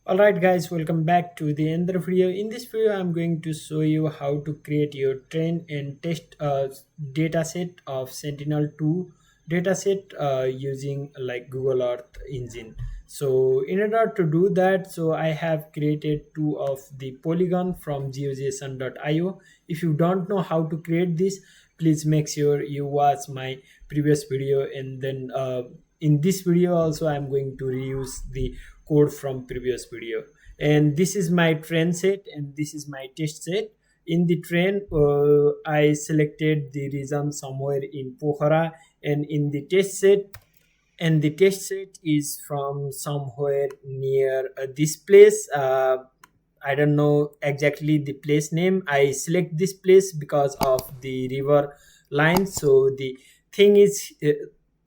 Alright guys, welcome back to the another video. In this video, I'm going to show you how to create your train and test dataset of Sentinel-2 dataset using like Google Earth engine. So in order to do that, so I have created two of the polygon from geojson.io. If you don't know how to create this, please make sure you watch my previous video, and then in this video also I'm going to reuse the code from previous video. And this is my train set and this is my test set. In the train, I selected the region somewhere in Pokhara, and in the test set, and the test set is from somewhere near this place. I don't know exactly the place name. I select this place because of the river line. So the thing is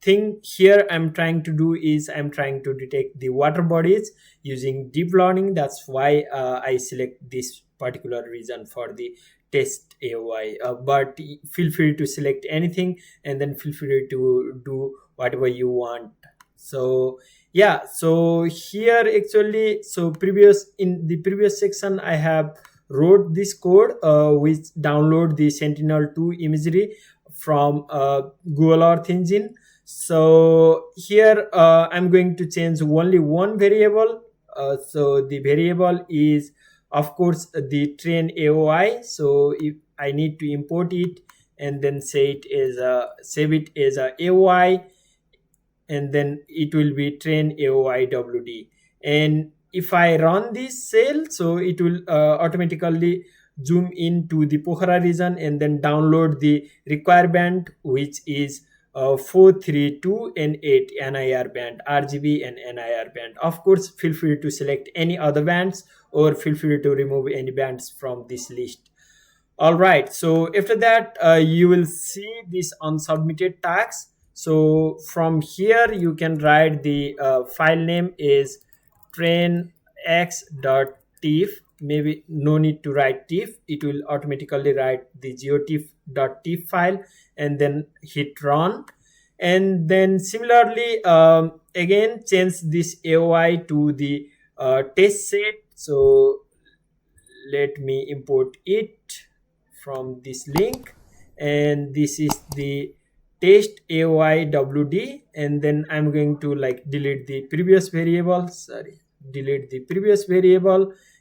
thing here I'm trying to do is I'm trying to detect the water bodies using deep learning. That's why I select this particular region for the test AOI. But feel free to select anything, and then feel free to do whatever you want. So yeah, so here actually, so previous in the previous section I have wrote this code which download the Sentinel-2 imagery from Google Earth engine. So here I'm going to change only one variable. So the variable is of course the train AOI. So if I need to import it and then save it as a AOI, and then it will be train AOIWD. And if I run this cell, so it will automatically zoom into the Pokhara region and then download the required band, which is 432 and 8 NIR band, RGB and NIR band. Of course, feel free to select any other bands or feel free to remove any bands from this list. All right, so after that, you will see this unsubmitted tags. So from here, you can write the file name is trainx.tif. Maybe no need to write tif. It will automatically write the geotif.tif file and then hit run. And then similarly, again, change this AOI to the test set. So let me import it from this link, and this is the test AOIWD. And then I'm going to like delete the previous variable,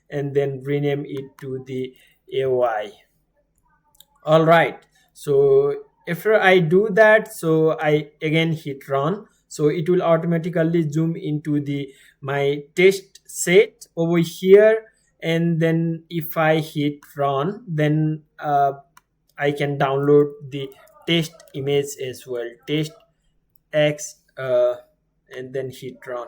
and then rename it to the AOI. All right, so after I do that, so I again hit run, so it will automatically zoom into the my test set over here. And then if I hit run, then I can download the test image as well, test x, and then hit run.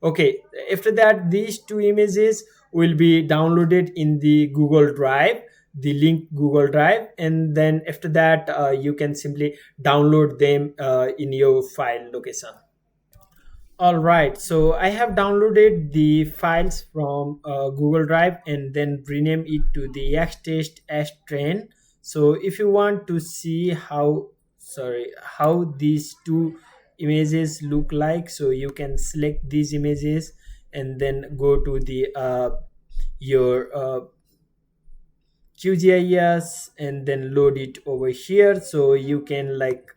Okay, after that these two images will be downloaded in the Google Drive, the link Google Drive. And then after that you can simply download them in your file location. All right, so I have downloaded the files from Google Drive and then rename it to the xtest train. So if you want to see how these two images look like, so you can select these images and then go to the your QGIS and then load it over here. So you can like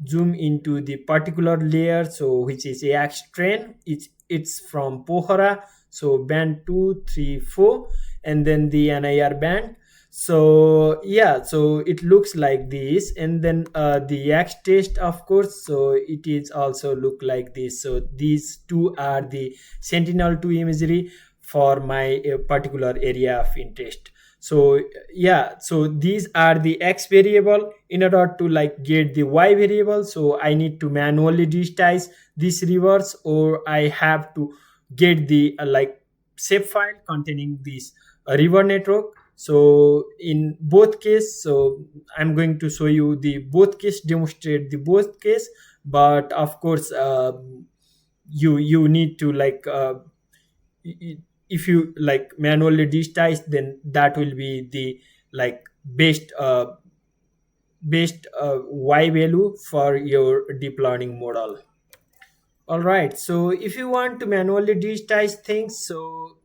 zoom into the particular layer, so which is AX train. It's from Pokhara, so band 234, and then the NIR band. So yeah, so it looks like this. And then the X test, of course, so it is also look like this. So these two are the Sentinel-2 imagery for my particular area of interest. So yeah, so these are the X variable. In order to like get the Y variable, so I need to manually digitize these rivers, or I have to get the like shapefile containing this river network. So in both case, so I'm going to show you the both case, demonstrate the both case. But of course you need to like if you like manually digitize, then that will be the like best y value for your deep learning model. All right. So if you want to manually digitize things, so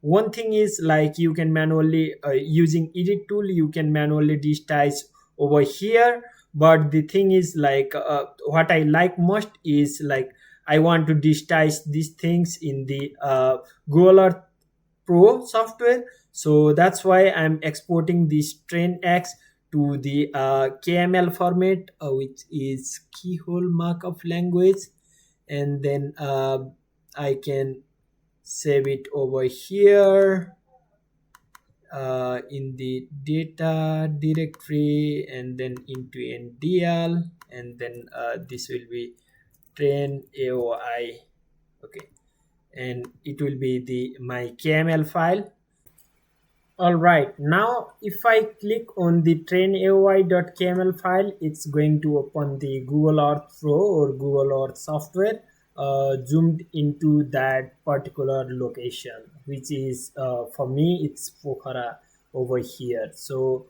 one thing is like you can manually using edit tool, you can manually digitize over here. But the thing is like what I like most is like I want to digitize these things in the Google Earth Pro software. So that's why I'm exporting this train X to the KML format, which is keyhole markup language, and then I can save it over here in the data directory and then into NDL, and then this will be train AOI. Okay, and it will be the my KML file. All right, now if I click on the train.aoi.kml file, it's going to open the Google Earth Pro or Google Earth software zoomed into that particular location, which is for me, it's Pokhara over here. So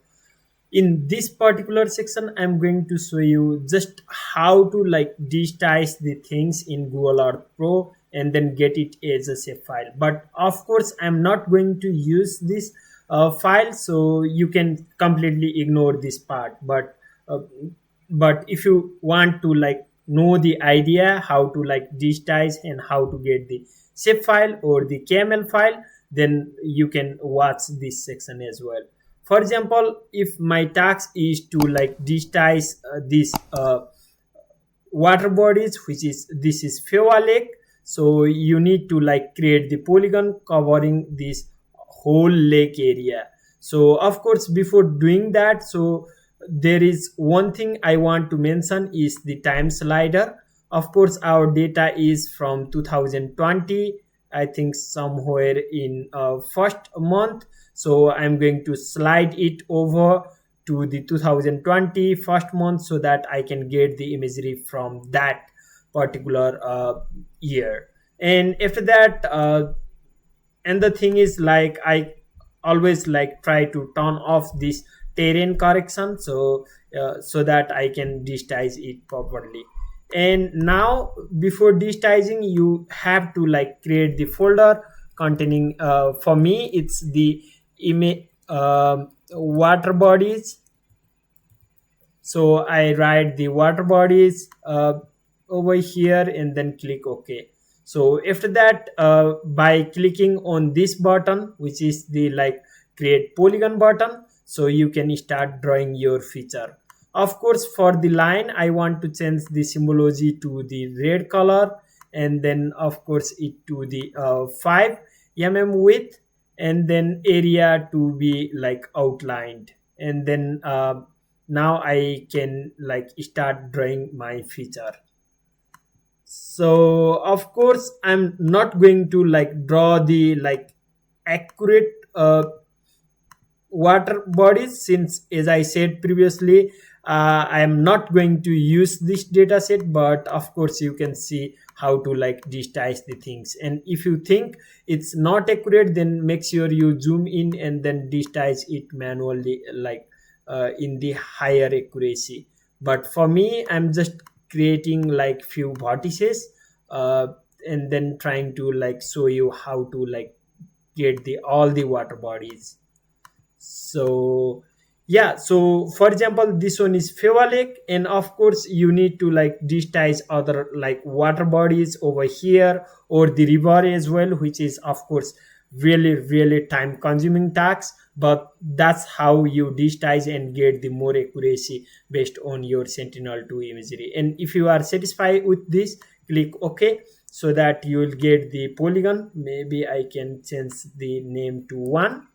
in this particular section I'm going to show you just how to like digitize the things in Google Earth Pro and then get it as a shape file. But of course I'm not going to use this file, so you can completely ignore this part. Uh, but if you want to like know the idea how to like digitize and how to get the shape file or the kml file, then you can watch this section as well. For example, if my task is to like digitize this water bodies, which is this is Fewa Lake, so you need to like create the polygon covering this whole lake area. So of course before doing that, so there is one thing I want to mention is the time slider. Of course our data is from 2020, I think somewhere in first month, so I'm going to slide it over to the 2020 first month so that I can get the imagery from that particular year. And after that, and the thing is like I always like try to turn off this terrain correction, so that I can digitize it properly. And now before digitizing you have to like create the folder containing for me it's the image water bodies. So I write the water bodies over here and then click OK. So after that, by clicking on this button, which is the like create polygon button, so you can start drawing your feature. Of course, for the line, I want to change the symbology to the red color, and then of course it to the 5 mm width, and then area to be like outlined, and then now I can like start drawing my feature. So of course I'm not going to like draw the like accurate water bodies, since as I said previously I am not going to use this data set. But of course you can see how to like digitize the things, and if you think it's not accurate, then make sure you zoom in and then digitize it manually, like in the higher accuracy. But for me I'm just creating like few vertices uh, and then trying to like show you how to like get the all the water bodies. So yeah, so for example this one is Fewa Lake, and of course you need to like digitize other like water bodies over here or the river as well, which is of course really time consuming task. But that's how you digitize and get the more accuracy based on your sentinel 2 imagery. And if you are satisfied with this, click OK, so that you will get the polygon. Maybe I can change the name to 1,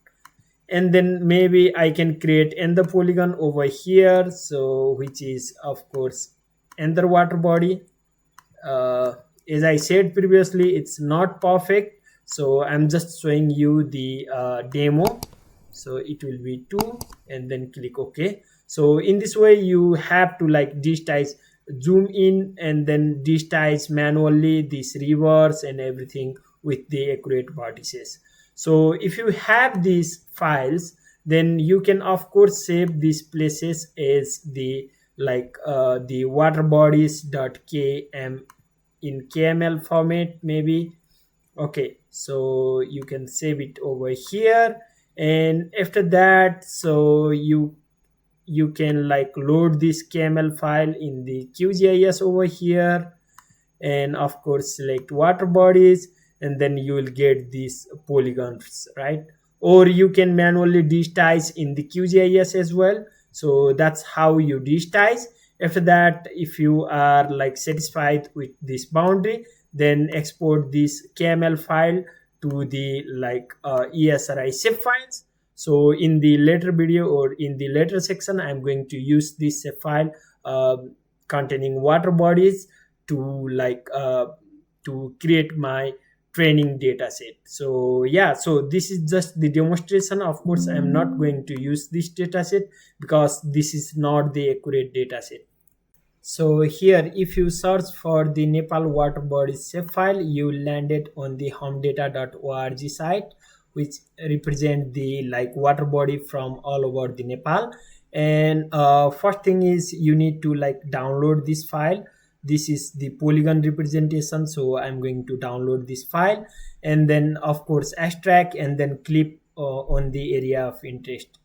and then maybe I can create another polygon over here, so which is of course another water body. uh, as I said previously, it's not perfect, so I'm just showing you the demo. So it will be 2, and then click OK. So in this way you have to like digitize, zoom in and then digitize manually these rivers and everything with the accurate vertices. So if you have these files, then you can of course save these places as the like the water bodies.kml in KML format maybe. Okay, so you can save it over here, and after that, so you can like load this KML file in the QGIS over here, and of course select water bodies, and then you will get these polygons, right? Or you can manually digitize in the QGIS as well. So that's how you digitize. After that, if you are like satisfied with this boundary, then export this KML file to the like ESRI zip files. So in the later video or in the later section, I'm going to use this zip file containing water bodies to like to create my training data set. So yeah, so this is just the demonstration. Of course, I'm not going to use this data set because this is not the accurate data set. So here, if you search for the Nepal water bodies shape file, you landed on the homedata.org site, which represent the like water body from all over the Nepal. And first thing is you need to like download this file. This is the polygon representation, so I'm going to download this file, and then of course extract and then clip on the area of interest.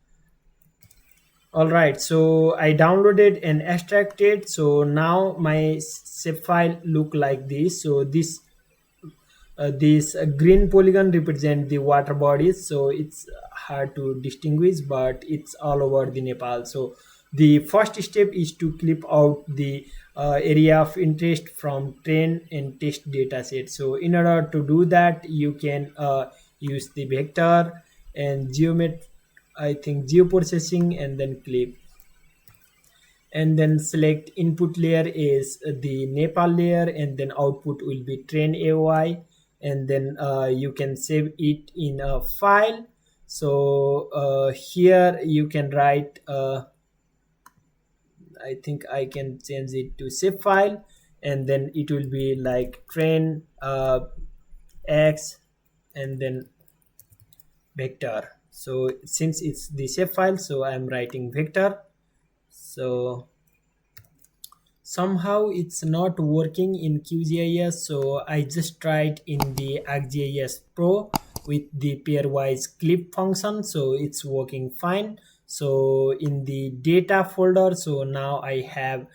All right, so I downloaded and extracted. So now my zip file look like this. So this green polygon represent the water bodies, so it's hard to distinguish, but it's all over the Nepal. So the first step is to clip out the area of interest from train and test data set. So in order to do that, you can use the vector and geomet I think geoprocessing, and then clip, and then select input layer is the Nepal layer, and then output will be train AOI, and then you can save it in a file. So here you can write I think I can change it to zip file, and then it will be like train x and then vector. So since it's the shape file, so I'm writing vector. So somehow it's not working in QGIS, so I just tried in the ArcGIS Pro with the pairwise clip function, so it's working fine. So in the data folder, so now I have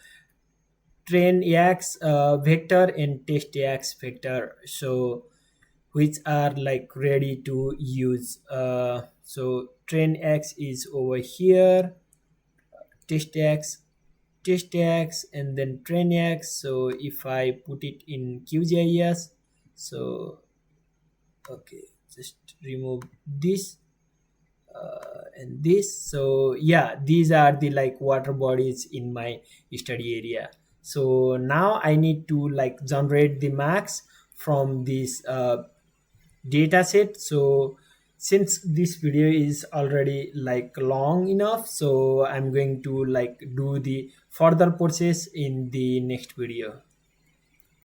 train x vector and test x vector, so which are like ready to use. So train x is over here, test x, test x, and then train x. So if I put it in QGIS, so okay, just remove this and this. So yeah, these are the like water bodies in my study area. So now I need to like generate the max from this data set. So since this video is already like long enough, so I'm going to like do the further process in the next video.